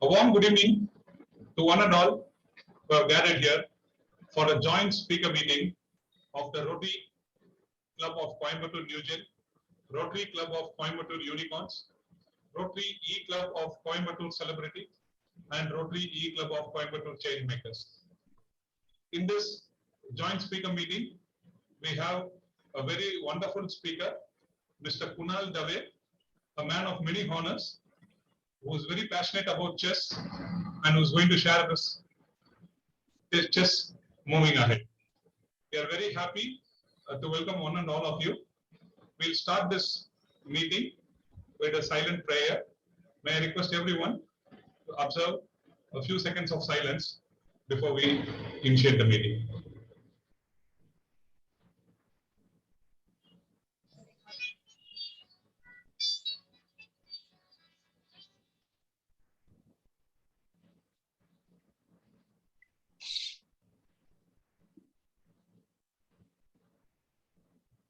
A warm good evening to one and all who have gathered here for a joint speaker meeting of the Rotary Club of Coimbatore NewGen, Rotary Club of Coimbatore Unicorns, Rotary eClub of Coimbatore Celebrity, and Rotary eClub of Coimbatore Changemakers. In this joint speaker meeting, we have a very wonderful speaker, Mr. Kunal Davey, a man of many honors, who is very passionate about chess and who is going to share this chess moving ahead. We are very happy to welcome one and all of you. We'll start this meeting with a silent prayer. May I request everyone to observe a few seconds of silence before we initiate the meeting.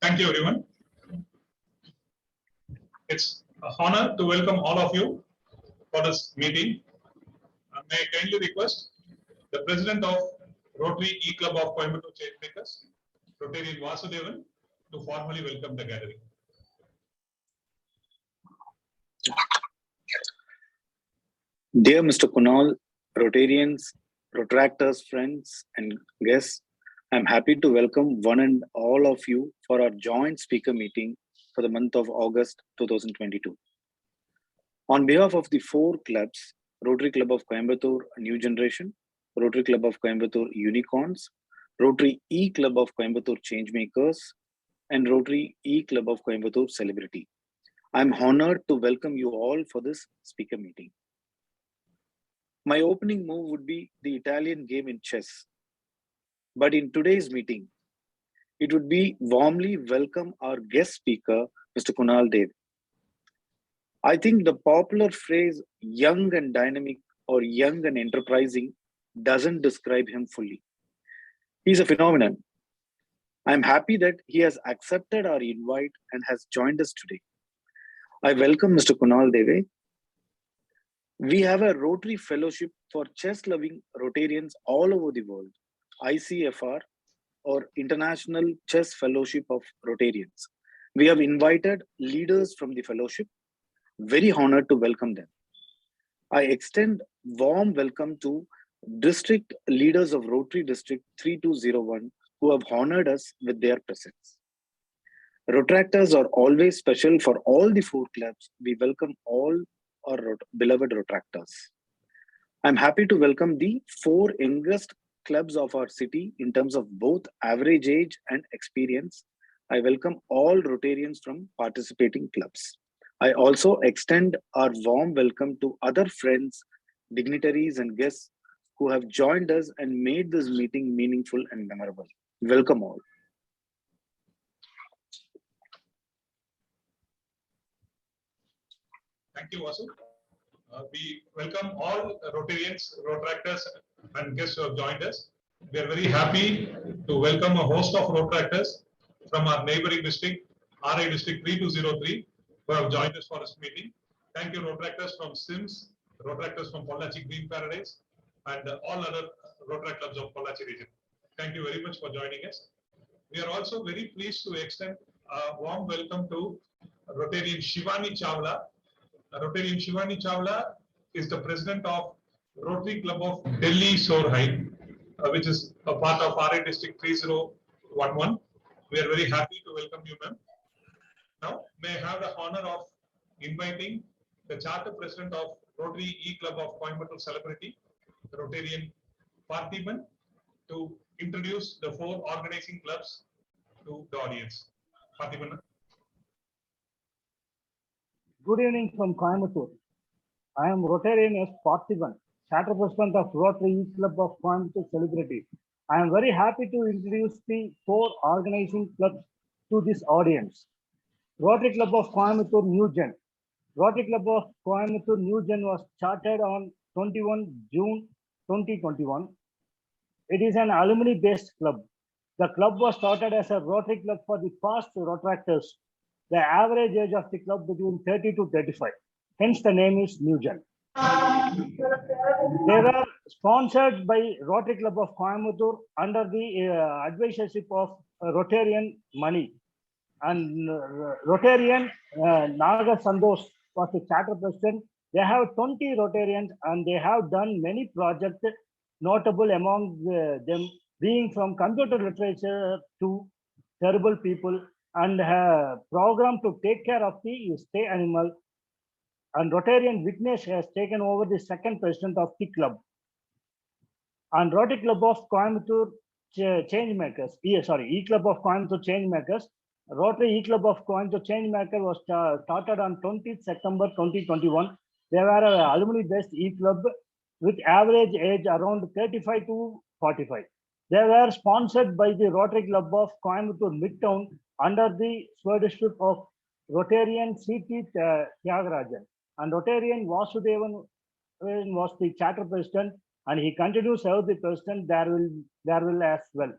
Thank you, everyone. It's an honor to welcome all of you for this meeting. May I kindly request the President of Rotary eClub of Coimbatore Changemakers, Rtn Vasudevan, to formally welcome the gathering. Dear Mr. Kunal, Rotarians, Rotaractors, friends and guests, I'm happy to welcome one and all of you for our joint speaker meeting for the month of August 2022. On behalf of the four clubs, Rotary Club of Coimbatore New Generation, Rotary Club of Coimbatore Unicorns, Rotary eClub of Coimbatore Changemakers, and Rotary eClub of Coimbatore Celebrity, I'm honored to welcome you all for this speaker meeting. My opening move would be the Italian game in chess. But in today's meeting, it would be warmly welcome our guest speaker, Mr. Kunal Davey. I think the popular phrase young and dynamic or young and enterprising doesn't describe him fully. He's a phenomenon. I'm happy that he has accepted our invite and has joined us today. I welcome Mr. Kunal Davey. We have a Rotary Fellowship for chess-loving Rotarians all over the world, ICFR, or International Chess Fellowship of Rotarians. We have invited leaders from the fellowship. Very honored to welcome them. I extend warm welcome to district leaders of Rotary District 3201 who have honored us with their presence. Rotaractors are always special for all the four clubs. We welcome all our beloved Rotaractors. I'm happy to welcome the four youngest clubs of our city in terms of both average age and experience. I welcome all Rotarians from participating clubs. I also extend our warm welcome to other friends, dignitaries and guests who have joined us and made this meeting meaningful and memorable. Welcome all. Thank you, Vasu. We welcome all Rotarians, Rotaractors, and guests who have joined us. We are very happy to welcome a host of Rotaractors from our neighboring district, RI District 3203, who have joined us for this meeting. Thank you, Rotaractors from Sims, Rotaractors from Pollachi Green Paradise, and all other Rotaract clubs of Pollachi region. Thank you very much for joining us. We are also very pleased to extend a warm welcome to Rotarian Shivani Chawla. Rotarian Shivani Chawla is the president of Rotary Club of Delhi Sorhai, which is a part of RI District 3011. We are very happy to welcome you, ma'am. Now, may I have the honor of inviting the Charter President of Rotary eClub of Coimbatore Celebrity, Rotarian Parthiban, to introduce the four organizing clubs to the audience. Parthiban. Good evening from Coimbatore. I am Rotarian S. Parthiban, Charter President of Rotary eClub of Coimbatore Celebrity. I am very happy to introduce the four organizing clubs to this audience. Rotary Club of Coimbatore NewGen. Rotary Club of Coimbatore NewGen was chartered on 21 June 2021. It is an alumni-based club. The club was started as a Rotary Club for the past Rotaractors. The average age of the club between 30 to 35. Hence the name is NewGen. They were sponsored by Rotary Club of Coimbatore under the advisorship of Rotarian Money. And Rotarian Naga Sandosh was the charter president. They have 20 Rotarians and they have done many projects, notable among them being from computer literature to terrible people and program to take care of the stray animal. And Rotarian Vignesh has taken over the second president of the club. And Rotary Club of Coimbatore Changemakers, eClub of Coimbatore Changemakers, Rotary eClub of Coimbatore Changemaker was started on 20th September 2021. They were an alumni-based eClub with average age around 35 to 45. They were sponsored by the Rotary Club of Coimbatore Midtown under the stewardship of Rotarian C.T. Tyagarajan. And Rotarian Vasudevan was the charter president, and he continues to serve the president there will as well.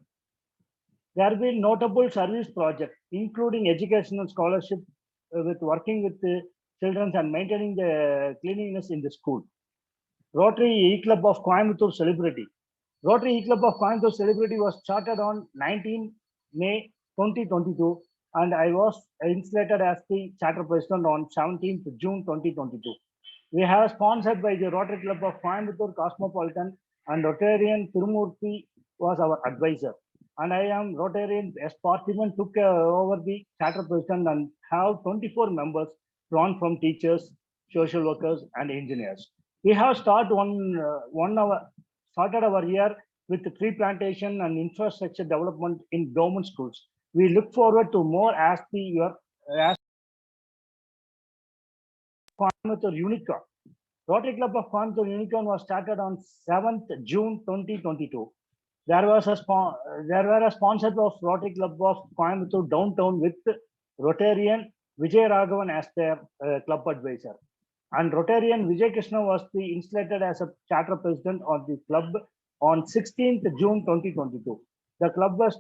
There have been notable service projects, including educational scholarship with working with the children and maintaining the cleanliness in the school. Rotary eClub of Coimbatore Celebrity. Rotary eClub of Coimbatore Celebrity was started on 19 May 2022, and I was instated as the charter president on 17th June 2022. We have sponsored by the Rotary Club of Coimbatore Cosmopolitan, and Rotarian Tirumurthy was our advisor. And I am Rotarian as Parthiban took over the charter president and have 24 members drawn from teachers, social workers, and engineers. We have started started our year with tree plantation and infrastructure development in government schools. We look forward to more as the year as Coimbatore Unicorn. Rotary Club of Coimbatore Unicorn was started on 7th June 2022. There were a sponsor of Rotary Club of Coimbatore Downtown with Rotarian Vijay Raghavan as their club advisor. And Rotarian Vijay Krishna was instated as a charter president of the club on 16th June 2022. The club was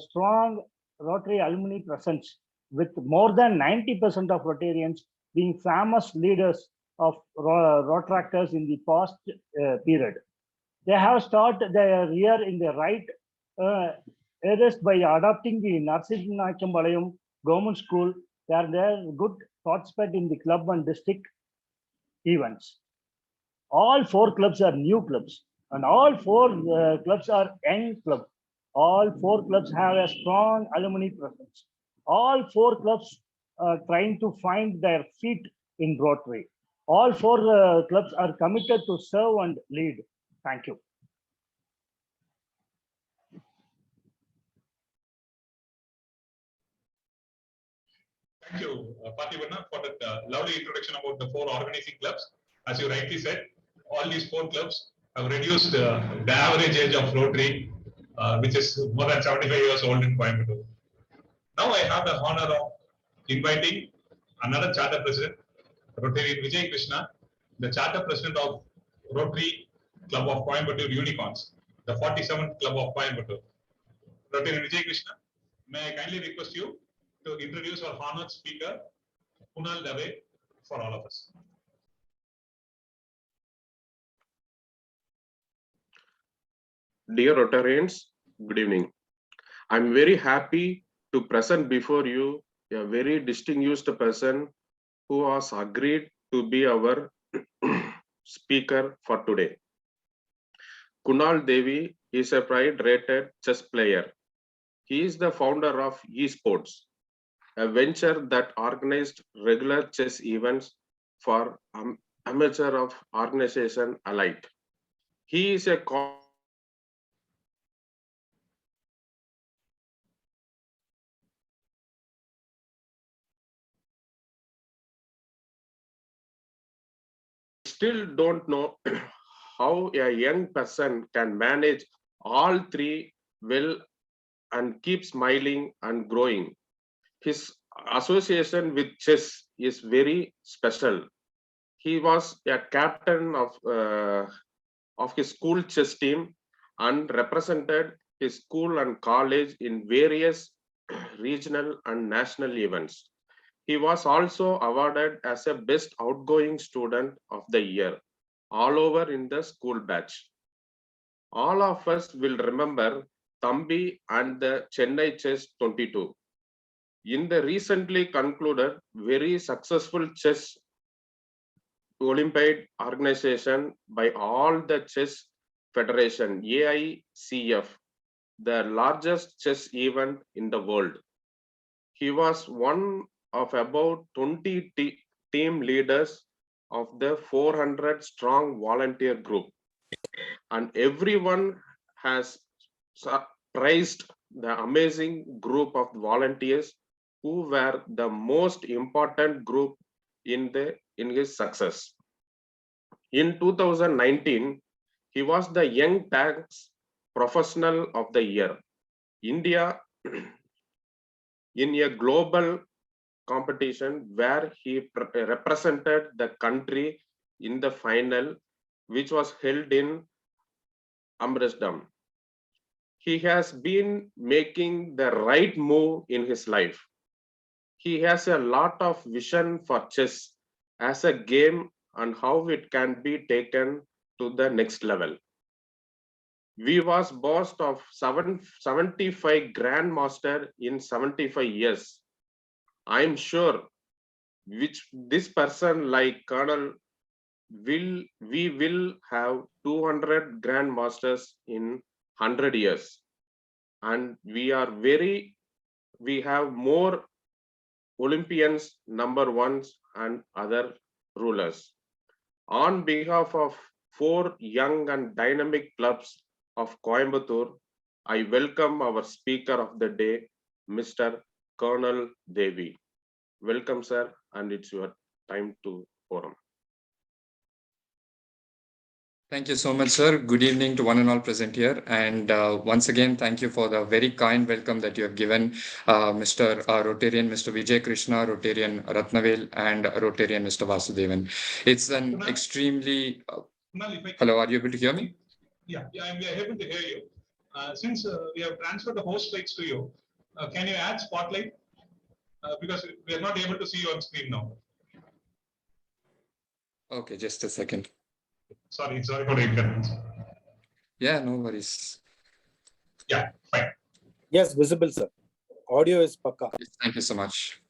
strong Rotary alumni presence with more than 90% of Rotarians being famous leaders of Rotaractors in the past period. They have started their year in the right areas by adopting the Narsinakkambalayam government school. They are good participant in the club and district events. All 4 clubs are new clubs, and all 4 clubs are young clubs. All 4 clubs have a strong alumni presence. All 4 clubs are trying to find their feet in Rotary. All 4 clubs are committed to serve and lead. Thank you. Thank you, Parthiban, for that lovely introduction about the 4 organizing clubs. As you rightly said, all these 4 clubs have reduced the average age of Rotary, which is more than 75 years old in Coimbatore. Now I have the honor of inviting another charter president, Rotarian Vijay Krishna, the charter president of Rotary Club of Coimbatore Unicorns, the 47th Club of Coimbatore. Rotarian Vijay Krishna, may I kindly request you to introduce our honored speaker, Kunal Davey, for all of us. Dear Rotarians, good evening. I'm very happy to present before you a very distinguished person who has agreed to be our speaker for today. Kunal Davey is a pride-rated chess player. He is the founder of eSports, a venture that organized regular chess events for amateur of organization alike. He is a still don't know how a young person can manage all 3 well and keep smiling and growing. His association with chess is very special. He was a captain of his school chess team and represented his school and college in various regional and national events. He was also awarded as a best outgoing student of the year all over in the school batch. All of us will remember Thambi and the Chennai Chess 22. In the recently concluded very successful chess Olympiad organization by all the chess federation, AICF, the largest chess event in the world. He was one of about 20 team leaders of the 400 strong volunteer group. And everyone has praised the amazing group of volunteers who were the most important group in his success. In 2019, he was the Young Tanks Professional of the Year. India in a global competition where he represented the country in the final, which was held in Amsterdam. He has been making the right move in his life. He has a lot of vision for chess as a game and how it can be taken to the next level. We was boast of 75 grandmaster in 75 years. I'm sure which this person like Colonel we will have 200 grandmasters in 100 years. And we have more Olympians, number ones and other rulers. On behalf of 4 young and dynamic clubs of Coimbatore, I welcome our speaker of the day, Mr. Kunal Davey. Welcome, sir, and it's your time to forum. Thank you so much, sir. Good evening to one and all present here. And once again, thank you for the very kind welcome that you have given Mr. Rotarian, Mr. Vijay Krishna, Rotarian Ratnavel, and Rotarian Mr. Vasudevan. It's an Kunal, extremely... Kunal, if I can- Hello, are you able to hear me? Yeah, we are able to hear you. Since we have transferred the host rights to you, can you add spotlight? Because we are not able to see you on screen now. Okay, just a second. Sorry for the inconvenience. Yeah, no worries. Yeah, fine. Yes, visible, sir. Audio is pakka. Yes, thank you so much.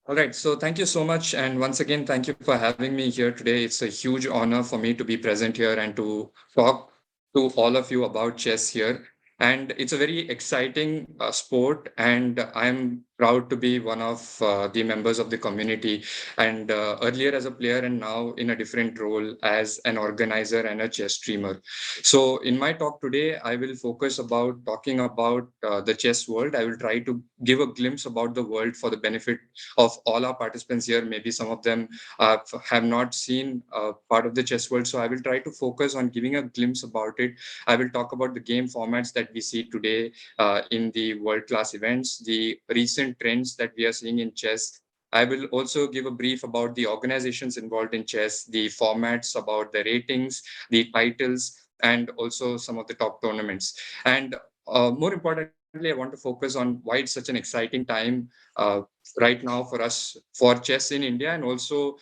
All right, so thank you so much. And once again, thank you for having me here today. It's a huge honor for me to be present here and to talk to all of you about chess here. And it's a very exciting sport, and I'm proud to be one of the members of the community. And earlier as a player, and now in a different role as an organizer and a chess streamer. So in my talk today, I will focus about talking about the chess world. I will try to give a glimpse about the world for the benefit of all our participants here. Maybe some of them have not seen part of the chess world. So I will try to focus on giving a glimpse about it. I will talk about the game formats that we see today in the world-class events, the recent trends that we are seeing in chess. I will also give a brief about the organizations involved in chess, the formats, about the ratings, the titles, and also some of the top tournaments. And more importantly, I want to focus on why it's such an exciting time right now for us, for chess in India and also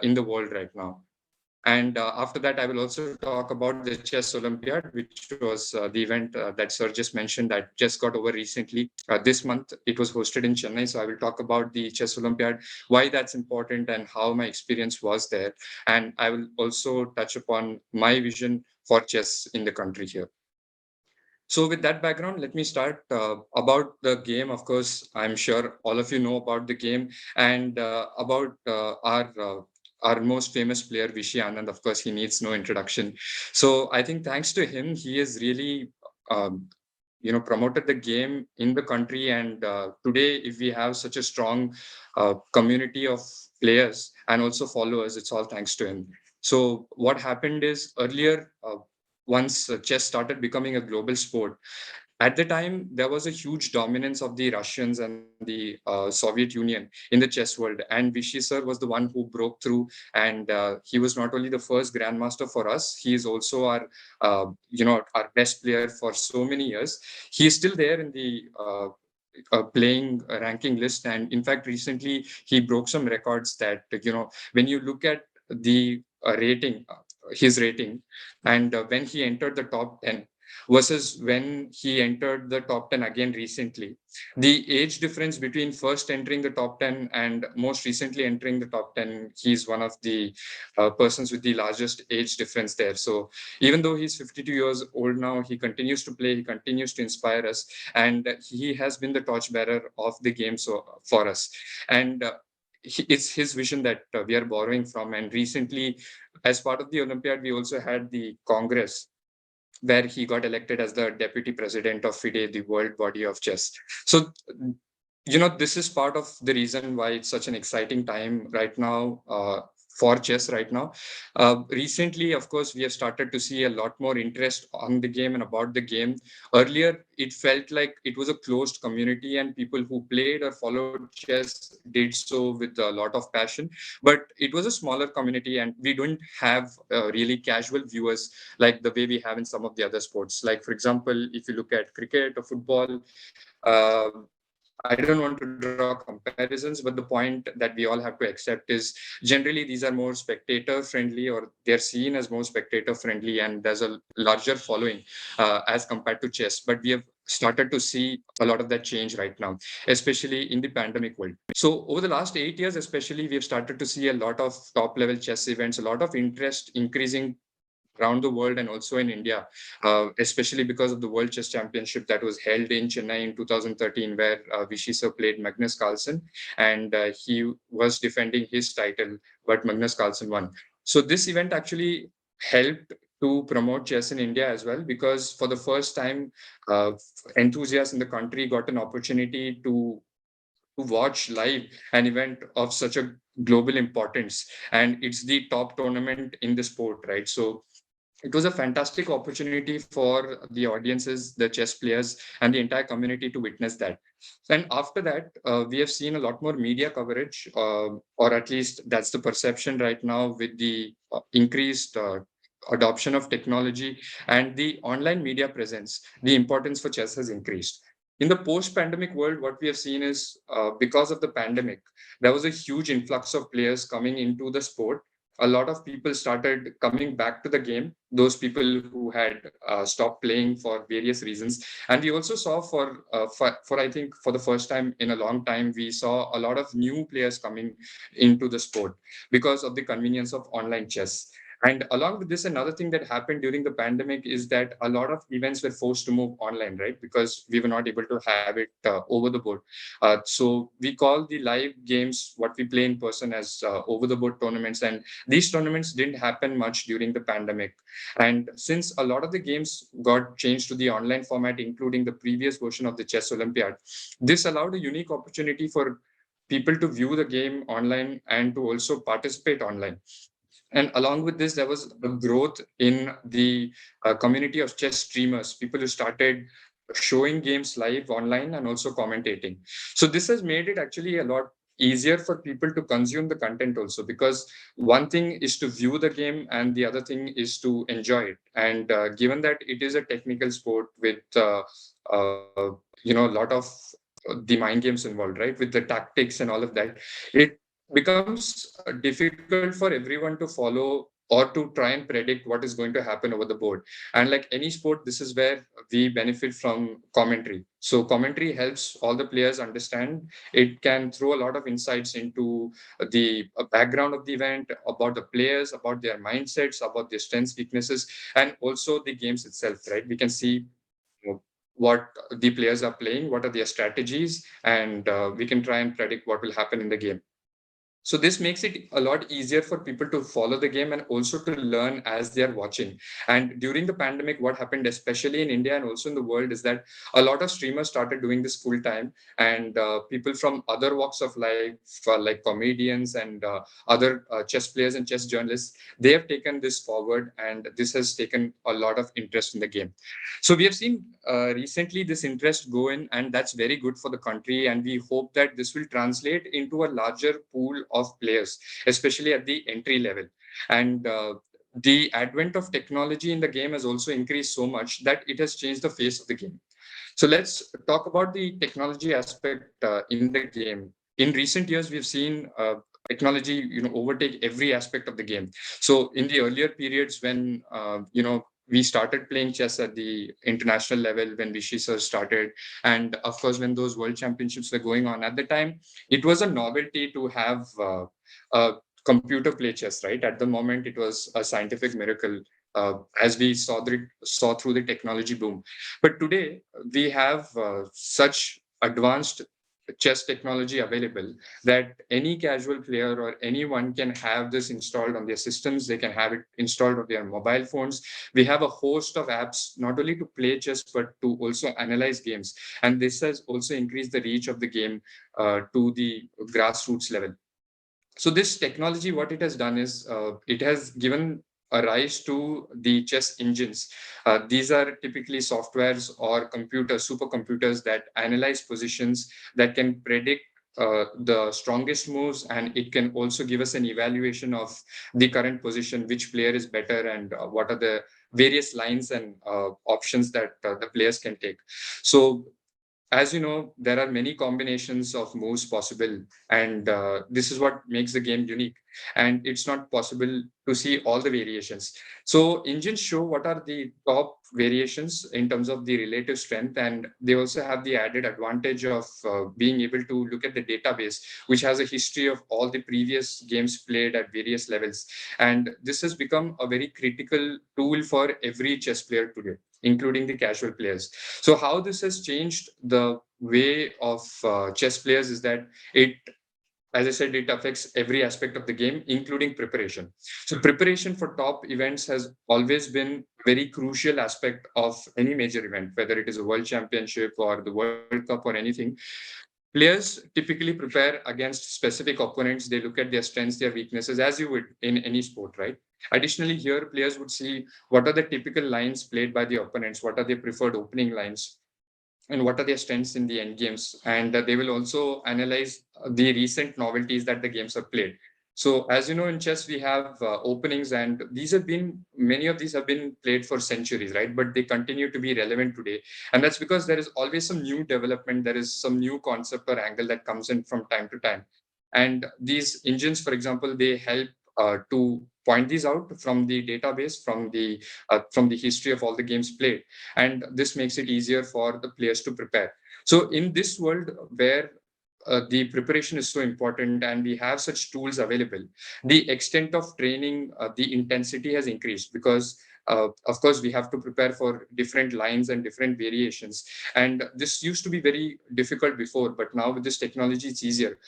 in the world right now. And after that, I will also talk about the Chess Olympiad, which was the event that Sir just mentioned that just got over recently. This month, it was hosted in Chennai. So I will talk about the Chess Olympiad, why that's important and how my experience was there. And I will also touch upon my vision for chess in the country here. So with that background, let me start about the game. Of course, I'm sure all of you know about the game and about our most famous player, Vishy Anand. Of course, he needs no introduction. So I think thanks to him, he has really promoted the game in the country. And today, if we have such a strong community of players and also followers, it's all thanks to him. So what happened is earlier, once chess started becoming a global sport, at the time, there was a huge dominance of the Russians and the Soviet Union in the chess world. And Vishy sir was the one who broke through. And he was not only the first grandmaster for us, he is also our best player for so many years. He is still there in the playing ranking list. And in fact, recently he broke some records that, when you look at the rating, his rating, and when he entered the top 10 versus when he entered the top 10 again recently, the age difference between first entering the top 10 and most recently entering the top 10, he's one of the persons with the largest age difference there. So even though he's 52 years old now, he continues to play, he continues to inspire us, and he has been the torchbearer of the game for us. And it's his vision that we are borrowing from. And recently, as part of the Olympiad, we also had the Congress, where he got elected as the deputy president of FIDE, the world body of chess. So, this is part of the reason why it's such an exciting time right now for chess right now. Recently, of course, we have started to see a lot more interest on the game and about the game. Earlier, it felt like it was a closed community and people who played or followed chess did so with a lot of passion. But it was a smaller community and we don't have really casual viewers like the way we have in some of the other sports. Like, for example, if you look at cricket or football, uh, I don't want to draw comparisons, but the point that we all have to accept is generally these are more spectator friendly, or they're seen as more spectator friendly, and there's a larger following as compared to chess. But we have started to see a lot of that change right now, especially in the pandemic world. So over the last 8 years, especially, we have started to see a lot of top level chess events, a lot of interest increasing around the world and also in India, especially because of the World Chess Championship that was held in Chennai in 2013, where Vichy Sir played Magnus Carlsen, and he was defending his title, but Magnus Carlsen won. So this event actually helped to promote chess in India as well, because for the first time, enthusiasts in the country got an opportunity to watch live an event of such a global importance, and it's the top tournament in the sport, right? So it was a fantastic opportunity for the audiences, the chess players, and the entire community to witness that. And after that, we have seen a lot more media coverage, or at least that's the perception right now with the increased adoption of technology and the online media presence. The importance for chess has increased. In the post-pandemic world, what we have seen is because of the pandemic, there was a huge influx of players coming into the sport. A lot of people started coming back to the game, those people who had stopped playing for various reasons. And we also saw for I think for the first time in a long time, we saw a lot of new players coming into the sport because of the convenience of online chess. And along with this, another thing that happened during the pandemic is that a lot of events were forced to move online, right? Because we were not able to have it over the board. So we call the live games, what we play in person, as over the board tournaments. And these tournaments didn't happen much during the pandemic. And since a lot of the games got changed to the online format, including the previous version of the Chess Olympiad, this allowed a unique opportunity for people to view the game online and to also participate online. And along with this, there was a growth in the community of chess streamers, people who started showing games live online and also commentating. So this has made it actually a lot easier for people to consume the content also, because one thing is to view the game and the other thing is to enjoy it. And given that it is a technical sport with a lot of the mind games involved, right, with the tactics and all of that, it becomes difficult for everyone to follow or to try and predict what is going to happen over the board. And like any sport, this is where we benefit from commentary. So commentary helps all the players understand. It can throw a lot of insights into the background of the event, about the players, about their mindsets, about their strengths, weaknesses, and also the games itself, right? We can see what the players are playing, what are their strategies, and we can try and predict what will happen in the game. So this makes it a lot easier for people to follow the game and also to learn as they are watching. And during the pandemic, what happened, especially in India and also in the world, is that a lot of streamers started doing this full time, and people from other walks of life, like comedians and other chess players and chess journalists, they have taken this forward, and this has taken a lot of interest in the game. So we have seen recently this interest go in, and that's very good for the country. And we hope that this will translate into a larger pool of players, especially at the entry level. And the advent of technology in the game has also increased so much that it has changed the face of the game. So let's talk about the technology aspect in the game. In recent years, we've seen technology, overtake every aspect of the game. So in the earlier periods when, we started playing chess at the international level, when Vishy sir started, and of course, when those world championships were going on at the time, it was a novelty to have a computer play chess, right? At the moment, it was a scientific miracle as we saw through the technology boom. But today, we have such advanced chess technology available that any casual player or anyone can have this installed on their systems. They can have it installed on their mobile phones. We have a host of apps, not only to play chess, but to also analyze games. And this has also increased the reach of the game to the grassroots level. So this technology, what it has done is it has given a rise to the chess engines. These are typically softwares or computers, supercomputers that analyze positions, that can predict the strongest moves, and it can also give us an evaluation of the current position, which player is better, and what are the various lines and options that the players can take. So as you know, there are many combinations of moves possible, and this is what makes the game unique. And it's not possible to see all the variations. So engines show what are the top variations in terms of the relative strength, and they also have the added advantage of being able to look at the database, which has a history of all the previous games played at various levels. And this has become a very critical tool for every chess player today, including the casual players. So how this has changed the way of chess players is that it, as I said, it affects every aspect of the game, including preparation. So preparation for top events has always been very crucial aspect of any major event, whether it is a world championship or the World Cup or anything. Players typically prepare against specific opponents. They look at their strengths, their weaknesses, as you would in any sport, right? Additionally, here players would see what are the typical lines played by the opponents, what are their preferred opening lines, and what are their strengths in the end games. And they will also analyze the recent novelties that the games have played. So as you know, in chess, we have openings, and many of these have been played for centuries, right? But they continue to be relevant today. And that's because there is always some new development. There is some new concept or angle that comes in from time to time. And these engines, for example, they help to point these out from the database, from the history of all the games played, and this makes it easier for the players to prepare. So in this world where the preparation is so important and we have such tools available, the extent of training, the intensity has increased, because of course we have to prepare for different lines and different variations, and this used to be very difficult before, but now with this technology it's easier.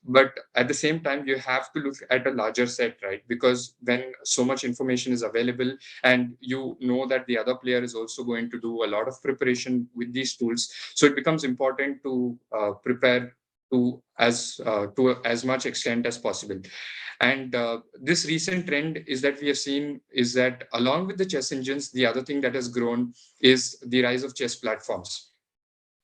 But at the same time, you have to look at a larger set, right? Because when so much information is available, and you know that the other player is also going to do a lot of preparation with these tools, so it becomes important to prepare to as much extent as possible. And this recent trend is that we have seen is that along with the chess engines, the other thing that has grown is the rise of chess platforms.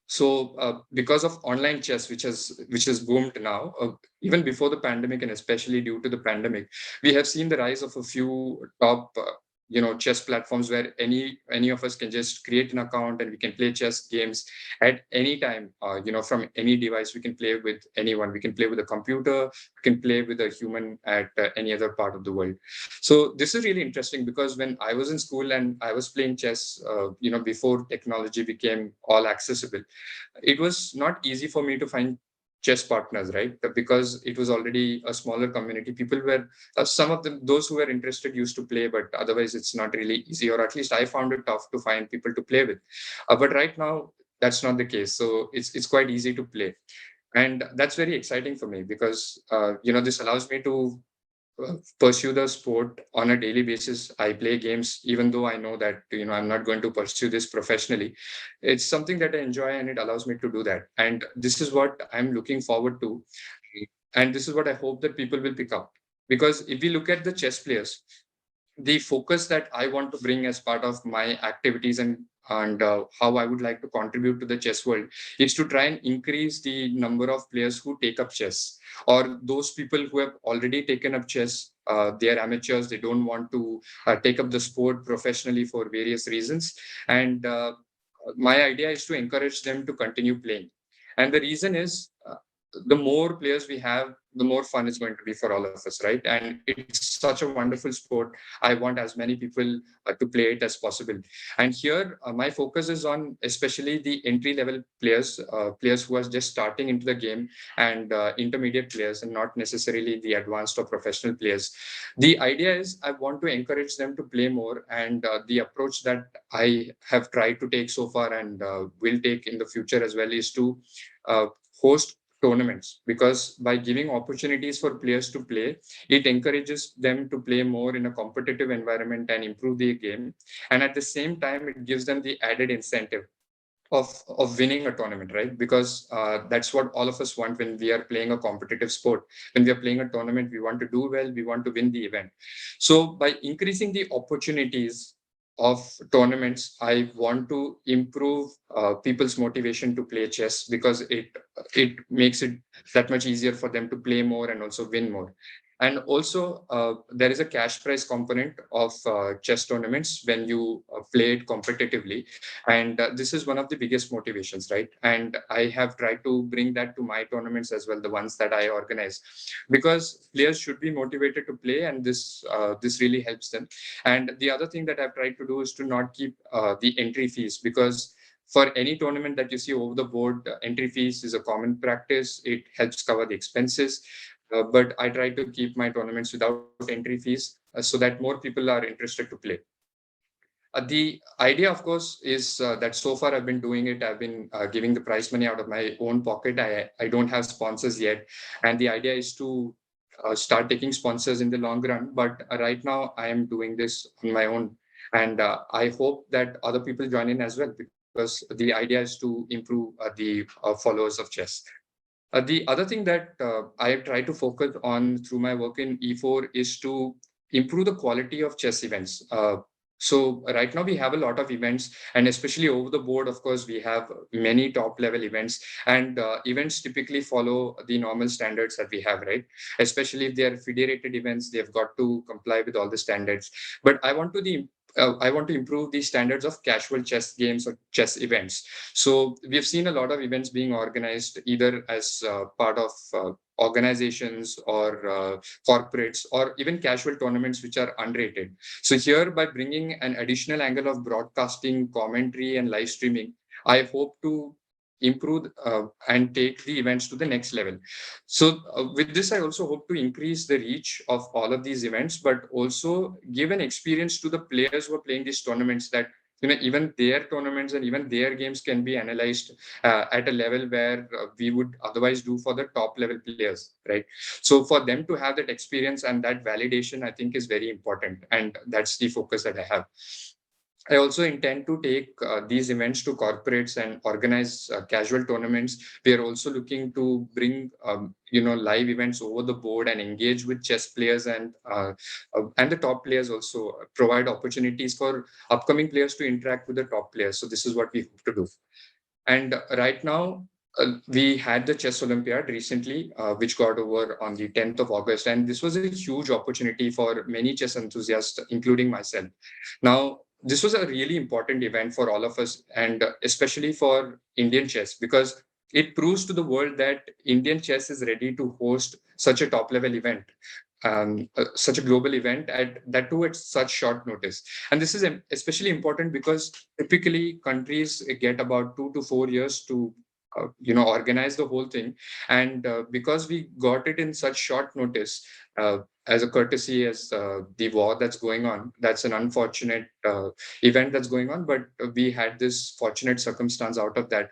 So because of online chess, which has boomed now, even before the pandemic and especially due to the pandemic, we have seen the rise of a few top chess platforms where any of us can just create an account and we can play chess games at any time. From any device, we can play with anyone. We can play with a computer. We can play with a human at any other part of the world. So this is really interesting, because when I was in school and I was playing chess, before technology became all accessible, it was not easy for me to find chess partners, right? Because it was already a smaller community. People were some of them, those who were interested, used to play, but otherwise it's not really easy, or at least I found it tough to find people to play with. But right now that's not the case, so it's quite easy to play, and that's very exciting for me, because this allows me to pursue the sport on a daily basis. I play games, even though I know that I'm not going to pursue this professionally. It's something that I enjoy, and it allows me to do that. And this is what I'm looking forward to, and this is what I hope that people will pick up. Because if we look at the chess players, the focus that I want to bring as part of my activities and how I would like to contribute to the chess world is to try and increase the number of players who take up chess, or those people who have already taken up chess. They are amateurs. They don't want to take up the sport professionally for various reasons, and my idea is to encourage them to continue playing. And the reason is the more players we have, the more fun it's going to be for all of us, right? And it's such a wonderful sport. I want as many people to play it as possible. And here, my focus is on especially the entry-level players, players who are just starting into the game, and intermediate players, and not necessarily the advanced or professional players. The idea is I want to encourage them to play more, and the approach that I have tried to take so far and will take in the future as well is to host tournaments, because by giving opportunities for players to play, it encourages them to play more in a competitive environment and improve their game. And at the same time, it gives them the added incentive of winning a tournament, right? Because that's what all of us want when we are playing a competitive sport. When we are playing a tournament, we want to do well, we want to win the event. So by increasing the opportunities of tournaments, I want to improve people's motivation to play chess, because it makes it that much easier for them to play more and also win more. And also, there is a cash prize component of chess tournaments when you play it competitively. And this is one of the biggest motivations, right? And I have tried to bring that to my tournaments as well, the ones that I organize, because players should be motivated to play, and this really helps them. And the other thing that I've tried to do is to not keep the entry fees, because for any tournament that you see over the board, entry fees is a common practice. It helps cover the expenses. But I try to keep my tournaments without entry fees, so that more people are interested to play. The idea, of course, is that so far I've been doing it. I've been giving the prize money out of my own pocket. I don't have sponsors yet. And the idea is to start taking sponsors in the long run. But right now, I am doing this on my own. And I hope that other people join in as well, because the idea is to improve the followers of chess. The other thing that I have tried to focus on through my work in eFour is to improve the quality of chess events. So right now we have a lot of events, and especially over the board, of course, we have many top level events, and events typically follow the normal standards that we have, right? Especially if they are federated events, they've got to comply with all the standards. But I want to improve the standards of casual chess games or chess events. So we've seen a lot of events being organized either as part of organizations or corporates, or even casual tournaments which are unrated. So here, by bringing an additional angle of broadcasting, commentary, and live streaming, I hope to improve and take the events to the next level. So with this, I also hope to increase the reach of all of these events, but also give an experience to the players who are playing these tournaments, that even their tournaments and even their games can be analyzed at a level where we would otherwise do for the top level players, right? So for them to have that experience and that validation, I think is very important, and that's the focus that I have. I also intend to take these events to corporates and organize casual tournaments. We are also looking to bring, live events over the board and engage with chess players and the top players, also provide opportunities for upcoming players to interact with the top players. So this is what we hope to do. And right now, we had the Chess Olympiad recently, which got over on the 10th of August. And this was a huge opportunity for many chess enthusiasts, including myself. Now, this was a really important event for all of us, and especially for Indian chess, because it proves to the world that Indian chess is ready to host such a top level event, such a global event, at that too at such short notice. And this is especially important because typically countries get about 2 to 4 years to organize the whole thing. And because we got it in such short notice, as a courtesy, as the war that's going on, that's an unfortunate event that's going on, but we had this fortunate circumstance out of that.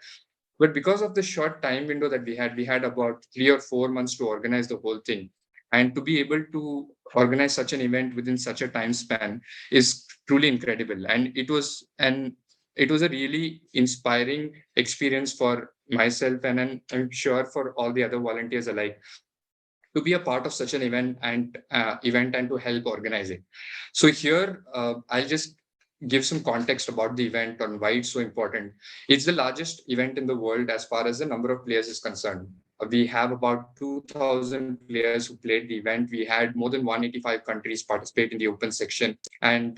But because of the short time window that we had about 3 or 4 months to organize the whole thing. And to be able to organize such an event within such a time span is truly incredible. And it was a really inspiring experience for myself, and I'm sure for all the other volunteers alike, to be a part of such an event and to help organize it. So here, I'll just give some context about the event on why it's so important. It's the largest event in the world as far as the number of players is concerned. We have about 2,000 players who played the event. We had more than 185 countries participate in the open section. And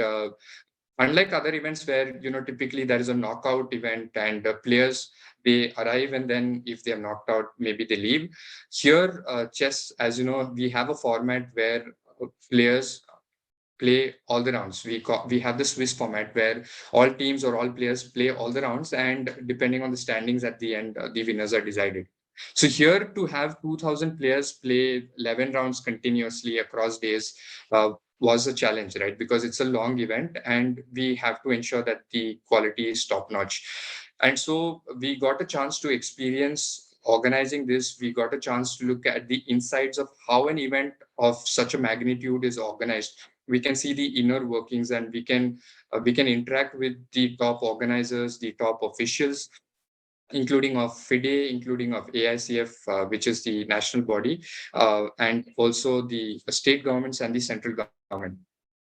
unlike other events where, typically there is a knockout event and players, they arrive and then if they are knocked out, maybe they leave. Here, chess, as you know, we have a format where players play all the rounds. We have the Swiss format where all teams or all players play all the rounds, and depending on the standings at the end, the winners are decided. So here, to have 2,000 players play 11 rounds continuously across days was a challenge, right? Because it's a long event and we have to ensure that the quality is top notch. And so we got a chance to experience organizing this. We got a chance to look at the insides of how an event of such a magnitude is organized. We can see the inner workings, and we can interact with the top organizers, the top officials, including of FIDE, including of AICF, which is the national body, and also the state governments and the central government.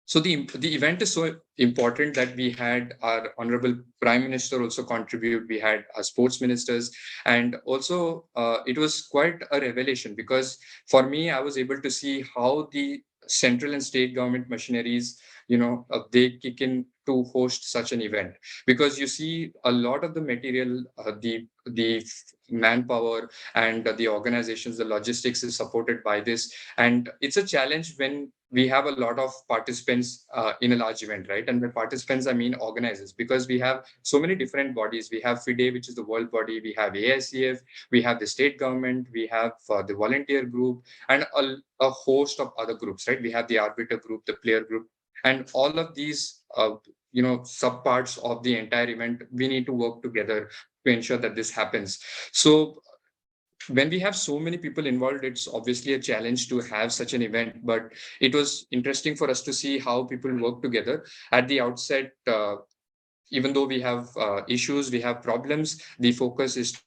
So the event is so important that we had our honorable prime minister also contribute. We had our sports ministers, and also it was quite a revelation, because for me, I was able to see how the central and state government machineries, they kick in to host such an event, because you see a lot of the material, the manpower and the organizations, the logistics is supported by this, and it's a challenge when we have a lot of participants in a large event, right? And by participants, I mean organizers, because we have so many different bodies. We have FIDE, which is the world body. We have AICF. We have the state government. We have the volunteer group, and a host of other groups, right? We have the arbiter group, the player group, and all of these, subparts of the entire event. We need to work together to ensure that this happens. So when we have so many people involved, it's obviously a challenge to have such an event, but it was interesting for us to see how people work together at the outset. Even though we have issues, we have problems, the focus is to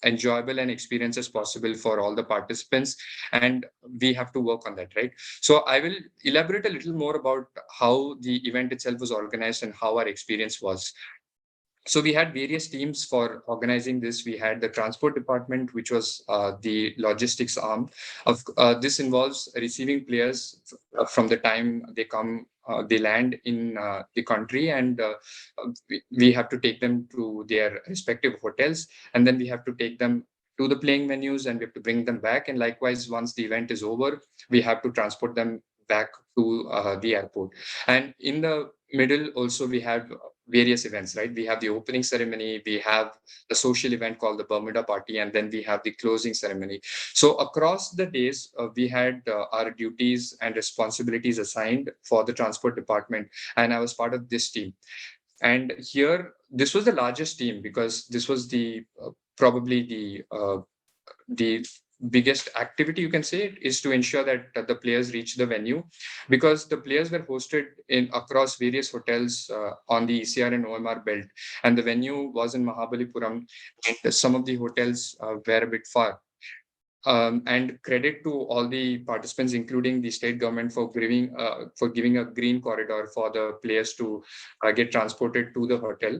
enjoyable and experience as possible for all the participants, and we have to work on that, right? So I will elaborate a little more about how the event itself was organized and how our experience was. So we had various teams for organizing this. We had the transport department, which was the logistics arm of this. Involves receiving players from the time they come, they land in the country, and we have to take them to their respective hotels, and then we have to take them to the playing venues, and we have to bring them back. And likewise, once the event is over, we have to transport them back to the airport. And in the middle also, we have various events, right? We have the opening ceremony, we have the social event called the Bermuda Party, and then we have the closing ceremony. So across the days, we had our duties and responsibilities assigned for the transport department, and I was part of this team. And here, this was the largest team, because this was the probably the biggest activity, you can say, is to ensure that the players reach the venue, because the players were hosted in across various hotels on the ECR and OMR belt, and the venue was in Mahabalipuram, and some of the hotels were a bit far. And credit to all the participants, including the state government, for giving a green corridor for the players to get transported to the hotel,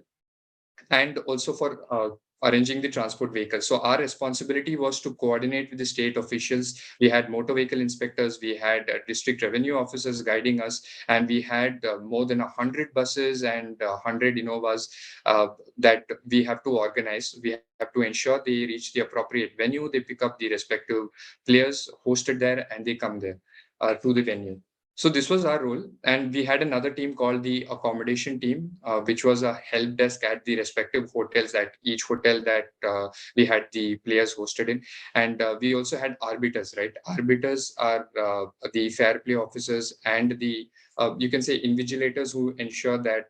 and also for arranging the transport vehicles. So our responsibility was to coordinate with the state officials. We had motor vehicle inspectors, we had district revenue officers guiding us, and we had more than 100 buses and 100 Innovas that we have to organize. We have to ensure they reach the appropriate venue, they pick up the respective players hosted there, and they come there to the venue. So this was our role, and we had another team called the accommodation team, which was a help desk at the respective hotels, at each hotel that we had the players hosted in. And we also had arbiters, right? Arbiters are the fair play officers and the you can say invigilators, who ensure that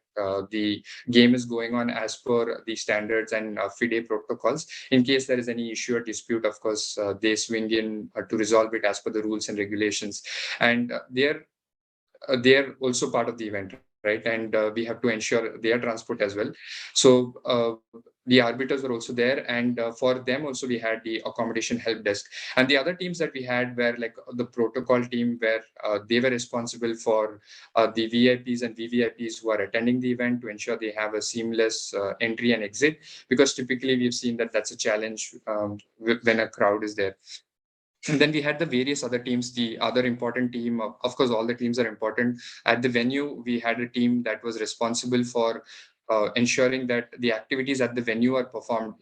the game is going on as per the standards and FIDE protocols. In case there is any issue or dispute, of course, they swing in to resolve it as per the rules and regulations. And they're also part of the event, right? And we have to ensure their transport as well. So the arbiters were also there, and for them also we had the accommodation help desk. And the other teams that we had were like the protocol team, where they were responsible for the VIPs and VVIPs who are attending the event, to ensure they have a seamless entry and exit, because typically we've seen that that's a challenge when a crowd is there. And then we had the various other teams, the other important team. Of course, all the teams are important. At the venue, we had a team that was responsible for ensuring that the activities at the venue are performed,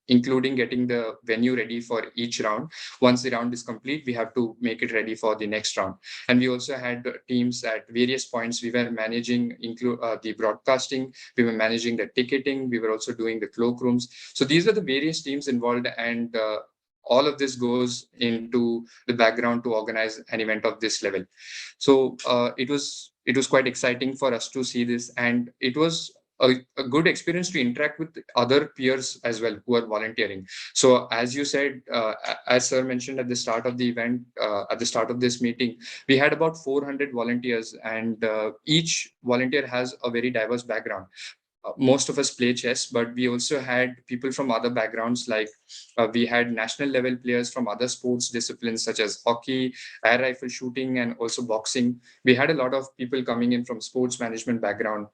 including getting the venue ready for each round. Once the round is complete, we have to make it ready for the next round. And we also had teams at various points. We were managing the broadcasting, we were managing the ticketing, we were also doing the cloakrooms. So these are the various teams involved, and all of this goes into the background to organize an event of this level. So it was quite exciting for us to see this, and it was a good experience to interact with other peers as well who are volunteering. So as you said, as sir mentioned at the start of the event, at the start of this meeting, we had about 400 volunteers, and each volunteer has a very diverse background. Most of us play chess, but we also had people from other backgrounds, like we had national level players from other sports disciplines such as hockey, air rifle shooting, and also boxing. We had a lot of people coming in from sports management background,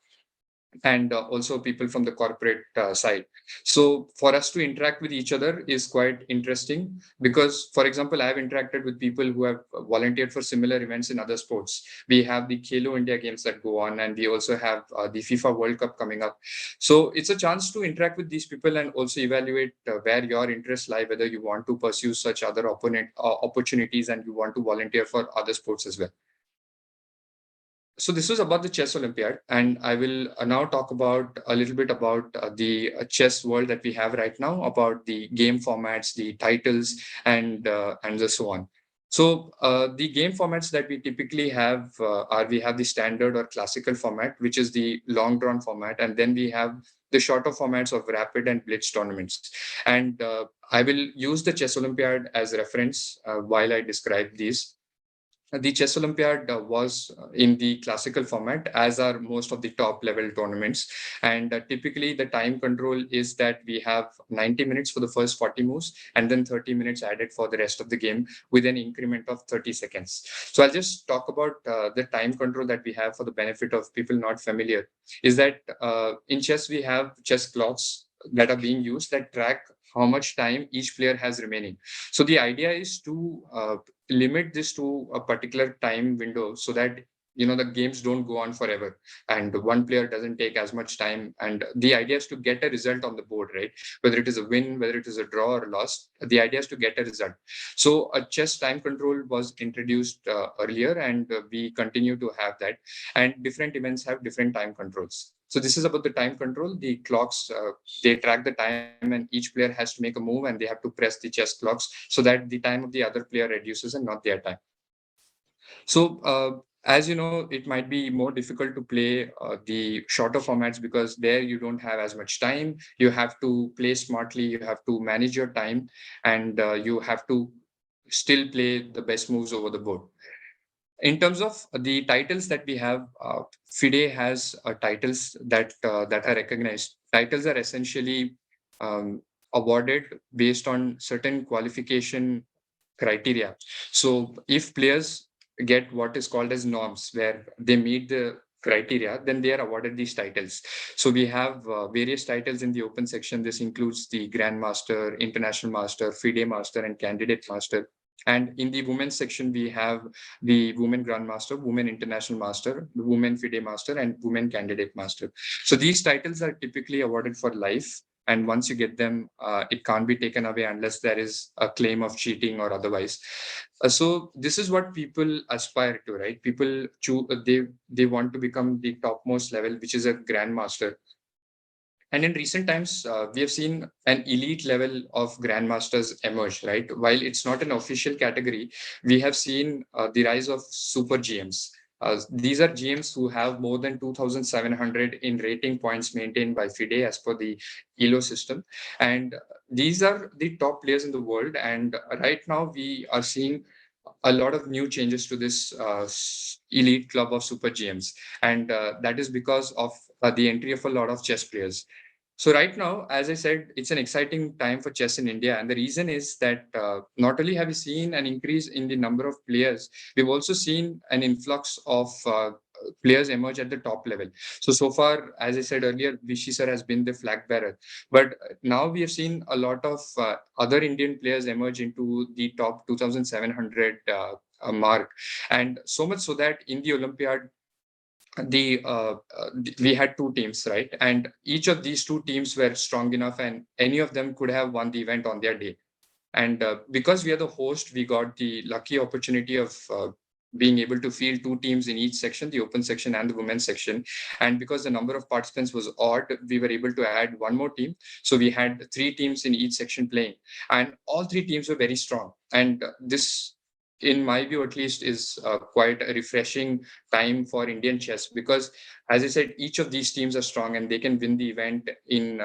and also people from the corporate side. So for us to interact with each other is quite interesting, because, for example, I have interacted with people who have volunteered for similar events in other sports. We have the Khelo India games that go on, and we also have the FIFA World Cup coming up. So it's a chance to interact with these people and also evaluate where your interests lie, whether you want to pursue such other opportunities and you want to volunteer for other sports as well. So this was about the chess Olympiad, and I will now talk about a little bit about the chess world that we have right now, about the game formats, the titles, and so on. So the game formats that we typically have are, we have the standard or classical format, which is the long drawn format, and then we have the shorter formats of rapid and blitz tournaments. And I will use the chess Olympiad as reference while I describe these. The Chess Olympiad was in the classical format, as are most of the top level tournaments. And typically the time control is that we have 90 minutes for the first 40 moves, and then 30 minutes added for the rest of the game with an increment of 30 seconds. So I'll just talk about the time control that we have for the benefit of people not familiar. Is that in chess, we have chess clocks that are being used that track how much time each player has remaining. So the idea is to limit this to a particular time window, so that the games don't go on forever and one player doesn't take as much time. And the idea is to get a result on the board, right? Whether it is a win, whether it is a draw or loss, the idea is to get a result. So a chess time control was introduced earlier, and we continue to have that, and different events have different time controls. So this is about the time control. The clocks, they track the time, and each player has to make a move, and they have to press the chess clocks so that the time of the other player reduces and not their time. So as you know, it might be more difficult to play the shorter formats, because there you don't have as much time. You have to play smartly, you have to manage your time, and you have to still play the best moves over the board. In terms of the titles that we have, FIDE has titles that are recognized. Titles are essentially awarded based on certain qualification criteria. So if players get what is called as norms, where they meet the criteria, then they are awarded these titles. So we have various titles in the open section. This includes the Grandmaster, International Master, FIDE Master, and Candidate Master. And in the women's section, we have the Women Grandmaster, Women International Master, the Women FIDE Master, and Women Candidate Master. So these titles are typically awarded for life. And once you get them, it can't be taken away unless there is a claim of cheating or otherwise. So this is what people aspire to, right? People choose, they want to become the topmost level, which is a grandmaster. And in recent times, we have seen an elite level of grandmasters emerge, right? While it's not an official category, we have seen the rise of super GMs. These are GMs who have more than 2,700 in rating points maintained by FIDE as per the ELO system. And these are the top players in the world. And right now we are seeing a lot of new changes to this elite club of super GMs. And that is because of the entry of a lot of chess players. So right now, as I said, it's an exciting time for chess in India. And the reason is that not only have we seen an increase in the number of players, we've also seen an influx of players emerge at the top level. So far, as I said earlier, Vishy sir has been the flag bearer. But now we have seen a lot of other Indian players emerge into the top 2,700 mark. And so much so that in the Olympiad, we had two teams, right? And each of these two teams were strong enough, and any of them could have won the event on their day. And because we are the host, we got the lucky opportunity of being able to field two teams in each section, the open section and the women's section. And because the number of participants was odd, we were able to add one more team. So we had three teams in each section playing, and all three teams were very strong. And this, in my view at least, is quite a refreshing time for Indian chess, because as I said, each of these teams are strong and they can win the event in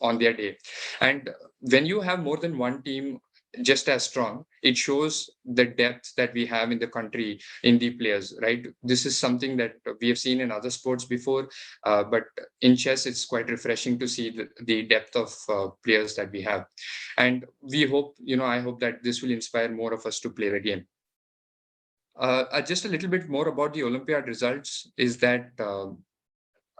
on their day. And when you have more than one team just as strong, it shows the depth that we have in the country in the players, right? This is something that we have seen in other sports before, but in chess, it's quite refreshing to see the depth of players that we have. And we hope, I hope that this will inspire more of us to play the game. Just a little bit more about the Olympiad results is that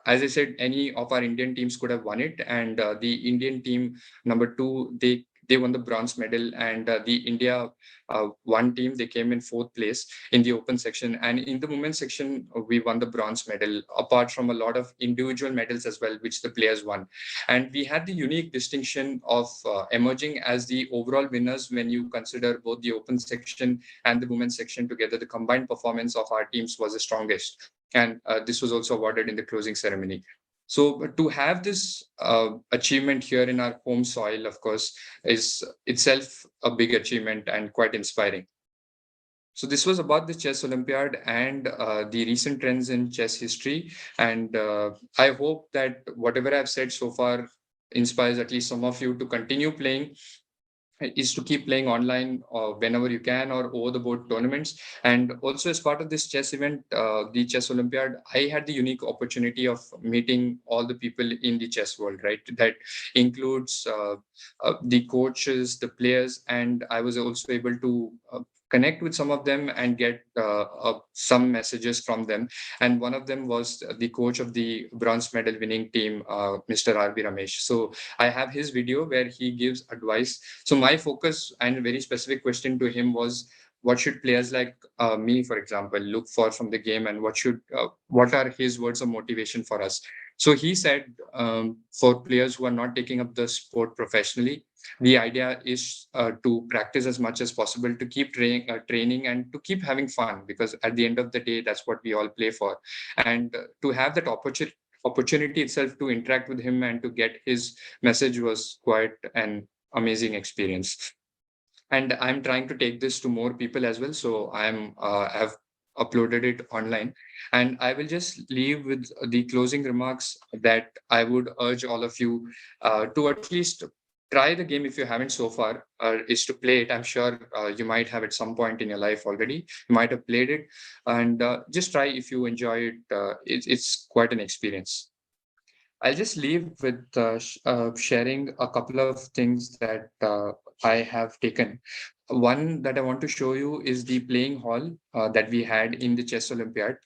as I said, any of our Indian teams could have won it, and the Indian team number two, they won the bronze medal, and the India one team, they came in fourth place in the open section, and in the women's section we won the bronze medal, apart from a lot of individual medals as well, which the players won. And we had the unique distinction of emerging as the overall winners when you consider both the open section and the women's section together. The combined performance of our teams was the strongest. And this was also awarded in the closing ceremony. So to have this achievement here in our home soil, of course, is itself a big achievement and quite inspiring. So this was about the Chess Olympiad and the recent trends in chess history. And I hope that whatever I've said so far inspires at least some of you to continue playing, is to keep playing online whenever you can, or over the board tournaments. And also, as part of this chess event, the Chess Olympiad, I had the unique opportunity of meeting all the people in the chess world, right? That includes the coaches, the players, and I was also able to connect with some of them and get some messages from them. And one of them was the coach of the bronze medal winning team, Mr. R.B. Ramesh. So I have his video where he gives advice. So my focus and a very specific question to him was, what should players like me, for example, look for from the game, and what are his words of motivation for us? So he said, for players who are not taking up the sport professionally, the idea is to practice as much as possible, to keep training and to keep having fun, because at the end of the day, that's what we all play for. And to have that opportunity itself to interact with him and to get his message was quite an amazing experience. And I'm trying to take this to more people as well. So have uploaded it online, and I will just leave with the closing remarks that I would urge all of you to at least try the game if you haven't so far, is to play it. I'm sure you might have at some point in your life already. You might have played it, and just try. If you enjoy it, it's quite an experience. I'll just leave with sharing a couple of things that I have taken. One that I want to show you is the playing hall that we had in the Chess Olympiad,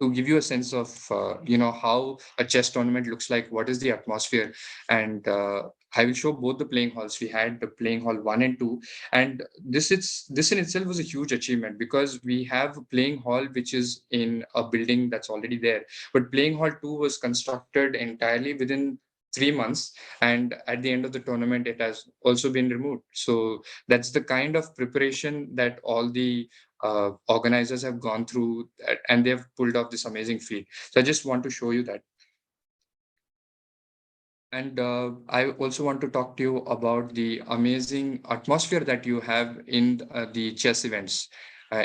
to give you a sense of how a chess tournament looks like, what is the atmosphere. And I will show both the playing halls. We had the playing hall 1 and 2, and this in itself was a huge achievement, because we have a playing hall which is in a building that's already there, but playing hall 2 was constructed entirely within 3 months, and at the end of the tournament it has also been removed. So that's the kind of preparation that all the organizers have gone through, and they've pulled off this amazing feat. So I just want to show you that. And I also want to talk to you about the amazing atmosphere that you have in the chess events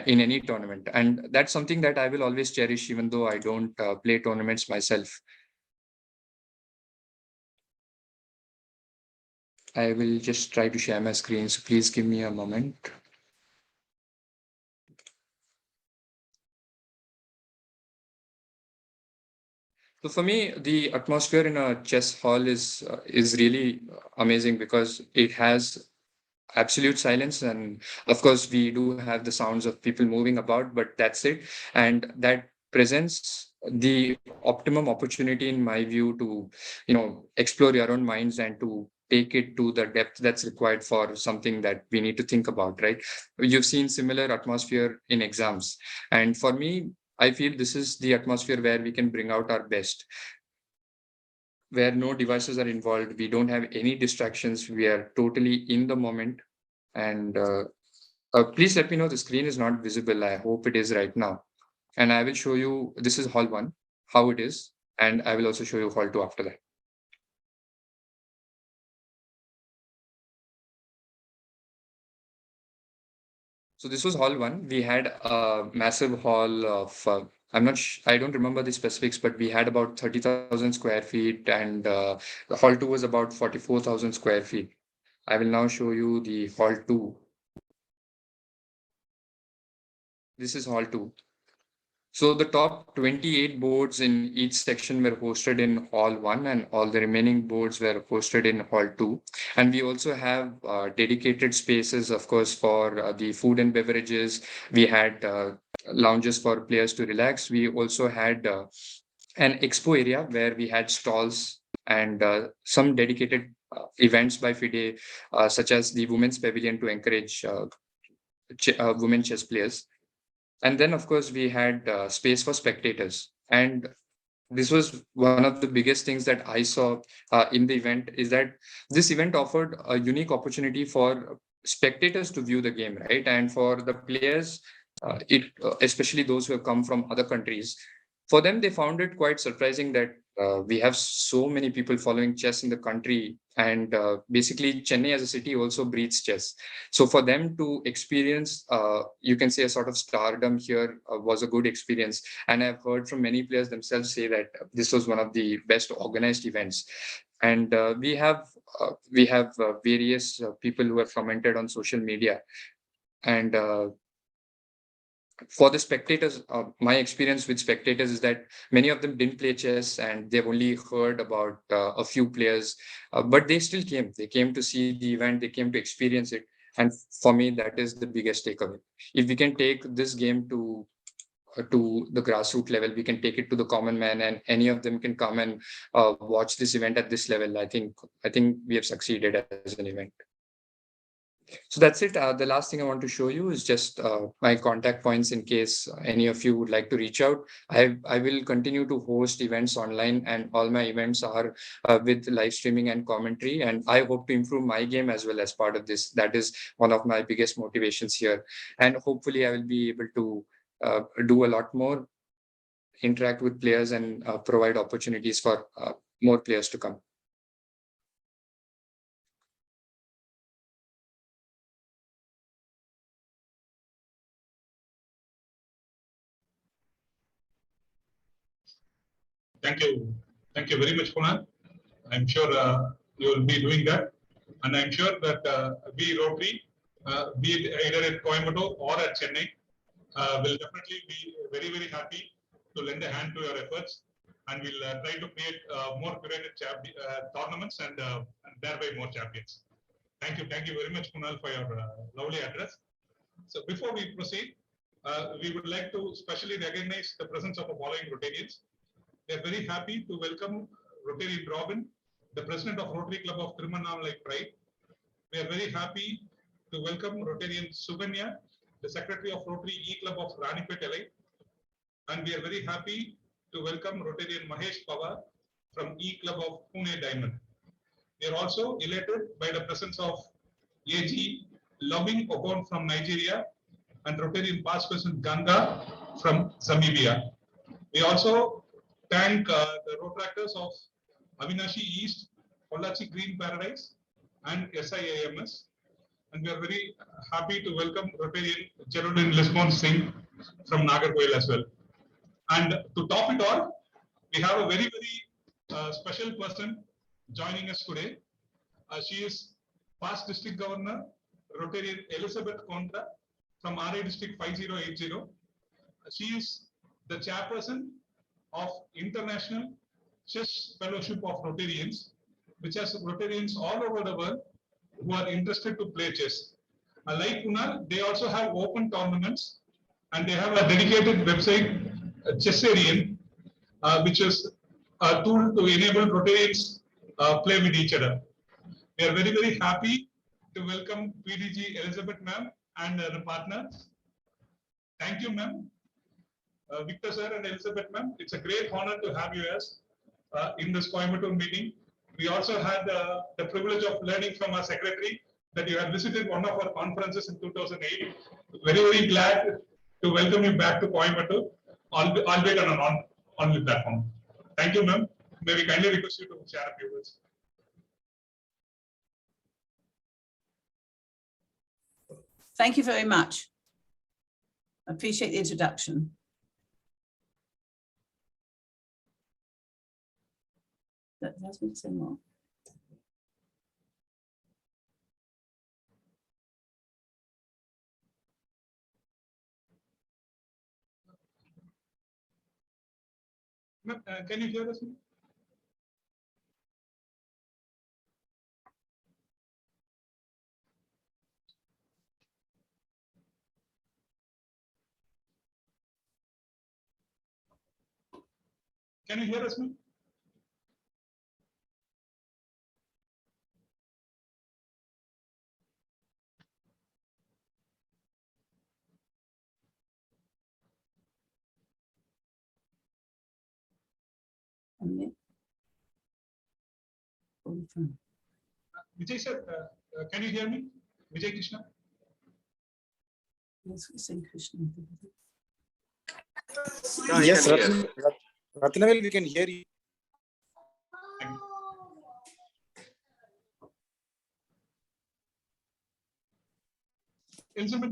in any tournament. And that's something that I will always cherish, even though I don't play tournaments myself. I will just try to share my screen, so please give me a moment. So for me, the atmosphere in a chess hall is really amazing, because it has absolute silence, and of course we do have the sounds of people moving about, but that's it. And that presents the optimum opportunity, in my view, to explore your own minds and to take it to the depth that's required for something that we need to think about, right? You've seen similar atmosphere in exams, and for me, I feel this is the atmosphere where we can bring out our best, where no devices are involved, we don't have any distractions, we are totally in the moment. And please let me know, the screen is not visible. I hope it is right now. And I will show you, this is hall 1, how it is, and I will also show you hall 2 after that. So this was hall 1. We had a massive hall of, I don't remember the specifics, but we had about 30,000 square feet, and the hall 2 was about 44,000 square feet. I will now show you the hall 2. This is hall 2. So the top 28 boards in each section were hosted in hall 1, and all the remaining boards were hosted in hall 2. And we also have dedicated spaces, of course, for the food and beverages. We had lounges for players to relax. We also had an expo area where we had stalls and some dedicated events by FIDE, such as the Women's Pavilion to encourage women chess players. And then, of course, we had space for spectators. And this was one of the biggest things that I saw in the event, is that this event offered a unique opportunity for spectators to view the game, right? And for the players, especially those who have come from other countries, for them, they found it quite surprising that we have so many people following chess in the country. And basically, Chennai as a city also breeds chess. So for them to experience, you can say, a sort of stardom here was a good experience. And I've heard from many players themselves say that this was one of the best organized events. And we have various people who have commented on social media. And for the spectators, my experience with spectators is that many of them didn't play chess and they've only heard about a few players, but they still came. They came to see the event, they came to experience it. And for me, that is the biggest takeaway. If we can take this game to the grassroots level, we can take it to the common man, and any of them can come and watch this event at this level. I think we have succeeded as an event. So that's it. The last thing I want to show you is just my contact points in case any of you would like to reach out. I will continue to host events online, and all my events are with live streaming and commentary. And I hope to improve my game as well as part of this. That is one of my biggest motivations here. And hopefully I will be able to do a lot more, interact with players, and provide opportunities for more players to come. Thank you. Thank you very much, Kunal. I'm sure you will be doing that. And I'm sure that we Rotary, be it either at Coimbatore or at Chennai, will definitely be very, very happy to lend a hand to your efforts. And we'll try to create more curated tournaments and thereby more champions. Thank you. Thank you very much, Kunal, for your lovely address. So before we proceed, we would like to specially recognize the presence of the following Rotarians. We are very happy to welcome Rotarian Robin, the president of Rotary Club of Thiruvannamalai Pride. We are very happy to welcome Rotarian Suganya, the secretary of Rotary eClub of Ranipet LA. And we are very happy to welcome Rotarian Mahesh Pawar from eClub of Pune Diamond. We are also elated by the presence of AG Loving Okon from Nigeria and Rotarian past president Ganga from Zamibia. We also thank the Rotaractors of Avinashi East, Pollachi Green Paradise, and SIAMS. And we are very happy to welcome Rotarian Geraldine Lismon Singh from Nagarkoil as well. And to top it all, we have a very, very special person joining us today. She is past district governor, Rtn.Elizabeth Cytra from RA District 5080. She is the chairperson of International Chess Fellowship of Rotarians, which has Rotarians all over the world who are interested to play chess. Like Kunal, they also have open tournaments, and they have a dedicated website Chessarian, which is a tool to enable Rotarians play with each other. We are very, very happy to welcome PDG Elizabeth ma'am and the partners. Thank you, ma'am. Victor sir and Elizabeth ma'am, it's a great honor to have you as in this Coimbatore meeting. We also had the privilege of learning from our secretary that you had visited one of our conferences in 2008. Very, very glad to welcome you back to Coimbatore, albeit on an online platform. Thank you, ma'am. May we kindly request you to share a few words. Thank you very much. I appreciate the introduction. That's me to say more. Can you hear us? Can you hear us? Vijay sir, can you hear me? Vijay Krishna? Yes, Krishna. Yes, Ratnavel, we can hear you. Elizabeth,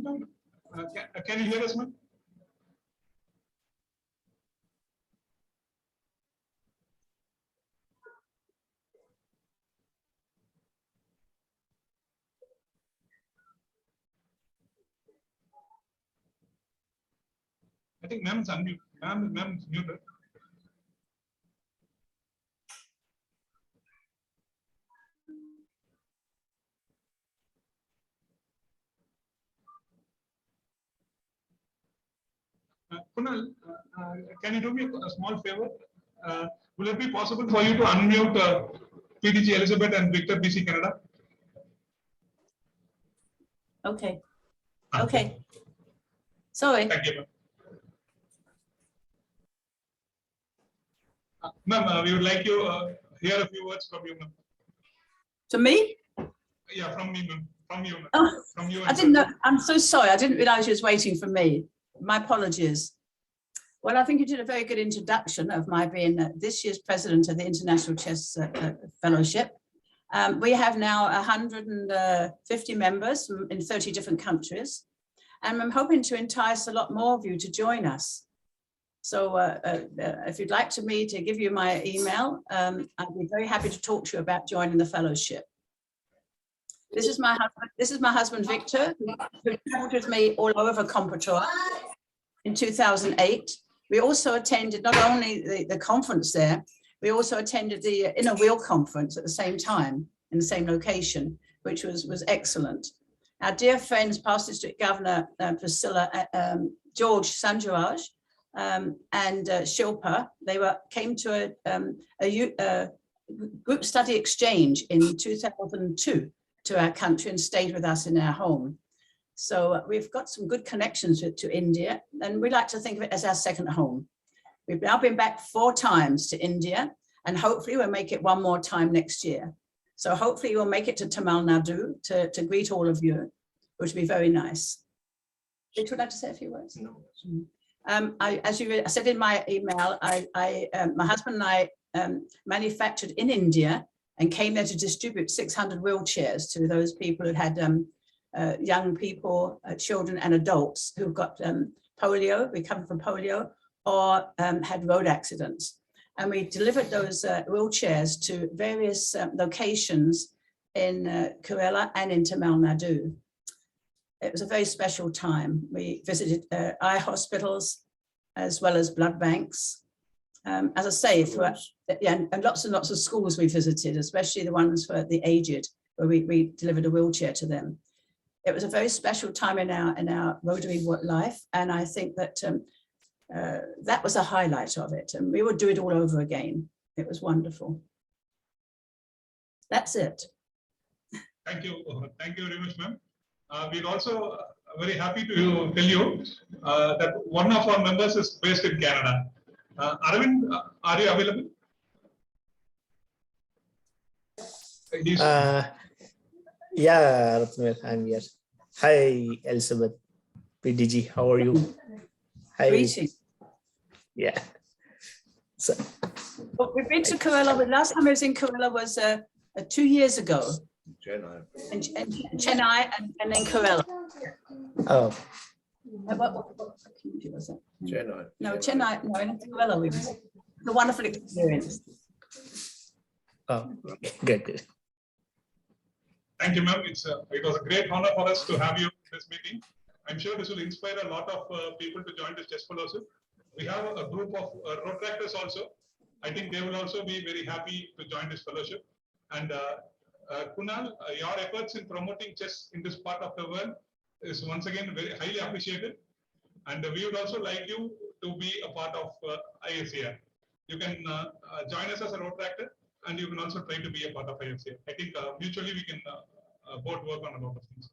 can you hear us, ma'am? I think ma'am is unmuted. Ma'am is muted. Kunal, can you do me a small favor? Will it be possible for you to unmute PDG Elizabeth and Victor BC Canada? Okay. Okay. Sorry. Thank you, ma'am. Ma'am, we would like to hear a few words from you, ma'am. To me? Yeah, from me, ma'am. From you, ma'am. Oh, from you. I didn't know. I'm so sorry. I didn't realize you was waiting for me. My apologies. Well, I think you did a very good introduction of my being this year's president of the International Chess Fellowship. We have now 150 members in 30 different countries, and I'm hoping to entice a lot more of you to join us. So if you'd like me to give you my email, I'd be very happy to talk to you about joining the fellowship. This is my husband Victor, who traveled with me all over Coimbatore in 2008. We also attended not only the conference there, we also attended the Inner Wheel conference at the same time in the same location, which was excellent. Our dear friends, Past District Governor Priscilla, George Sanjaraj, and Shilpa, they came to a group study exchange in 2002 to our country and stayed with us in our home. So we've got some good connections to India, and we like to think of it as our second home. We've now been back 4 times to India, and hopefully we'll make it one more time next year. So hopefully we'll make it to Tamil Nadu to greet all of you, which would be very nice. Would you like to say a few words? No. As you said in my email, my husband and I manufactured in India and came there to distribute 600 wheelchairs to those people who had young people, children and adults who've got polio, recovered from polio, or had road accidents. And we delivered those wheelchairs to various locations in Kerala and in Tamil Nadu. It was a very special time. We visited eye hospitals as well as blood banks. As I say, and lots of schools we visited, especially the ones for the aged, where we delivered a wheelchair to them. It was a very special time in our Rotary life, and I think that that was a highlight of it. And we would do it all over again. It was wonderful. That's it. Thank you. Thank you very much, ma'am. We're also very happy to tell you that one of our members is based in Canada. Arvind, are you available? Yeah, Ratnavir, I'm here. Hi, Elizabeth, PDG, how are you? Hi. Greetings. Yeah. So, Well, we've been to Kerala, but last time I was in Kerala was 2 years ago. And Chennai and then Kerala. oh, What community was that? No, Chennai, no, in Kerala we was. A wonderful experience. oh, good. Thank you, ma'am. It was a great honor for us to have you in this meeting. I'm sure this will inspire a lot of people to join this chess fellowship. We have a group of Rotaractors also. I think they will also be very happy to join this fellowship. And Kunal, your efforts in promoting chess in this part of the world is once again very highly appreciated. And we would also like you to be a part of ISCR. You can join us as a Rotaractor, and you can also try to be a part of ISCR. I think mutually we can both work on a lot of things.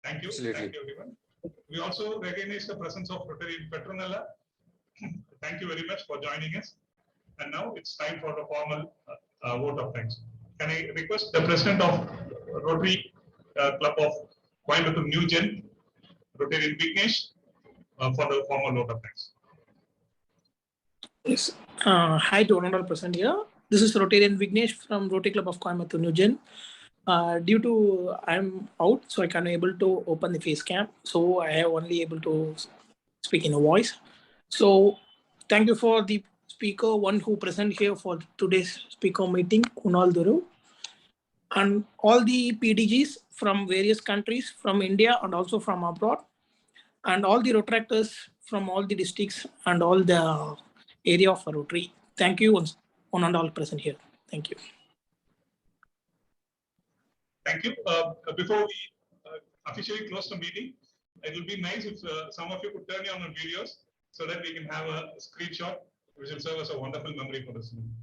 Thank you. Absolutely. Thank you, everyone. We also recognize the presence of Rotary Petronella. Thank you very much for joining us. And now it's time for the formal vote of thanks. Can I request the president of Rotary Club of Coimbatore NewGen, Rtn Viktor, for the formal vote of thanks. Yes. Hi to all present here. This is Rotarian Vignesh from Rotary Club of Coimbatore NewGen. Due to I'm out, so I can't able to open the face cam. So I have only able to speak in a voice. So thank you for the speaker, one who present here for today's speaker meeting, Kunal Davey, and all the PDGs from various countries, from India and also from abroad, and all the Rotaractors from all the districts and all the area of Rotary. Thank you, one and all present here. Thank you. Thank you. Before we officially close the meeting, it will be nice if some of you could turn on your videos so that we can have a screenshot, which will serve as a wonderful memory for this meeting.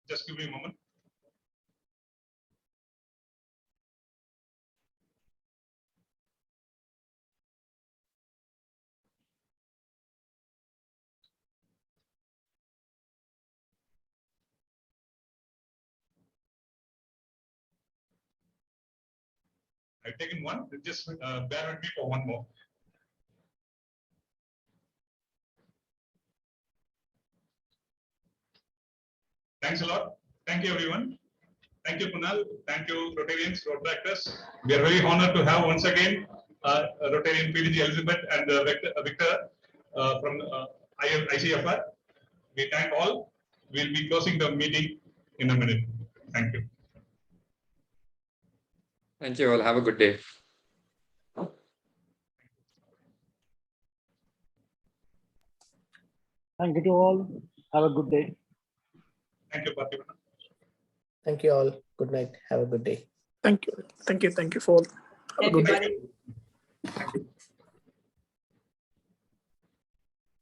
Just give me a moment. I've taken one. Just bear with me for one more. Thanks a lot. Thank you, everyone. Thank you, Kunal. Thank you, Rotarians, Rotaractors. We are very honored to have once again Rotarian PDG Elizabeth and Viktor from ICFR. We thank all. We'll be closing the meeting in a minute. Thank you. Thank you all. Have a good day. Thank you to all. Have a good day. Thank you, Parthipan. thank you all. Good night. Have a good day. Thank you. Thank you. Thank you for all. Have a good day. Everybody. Thank you.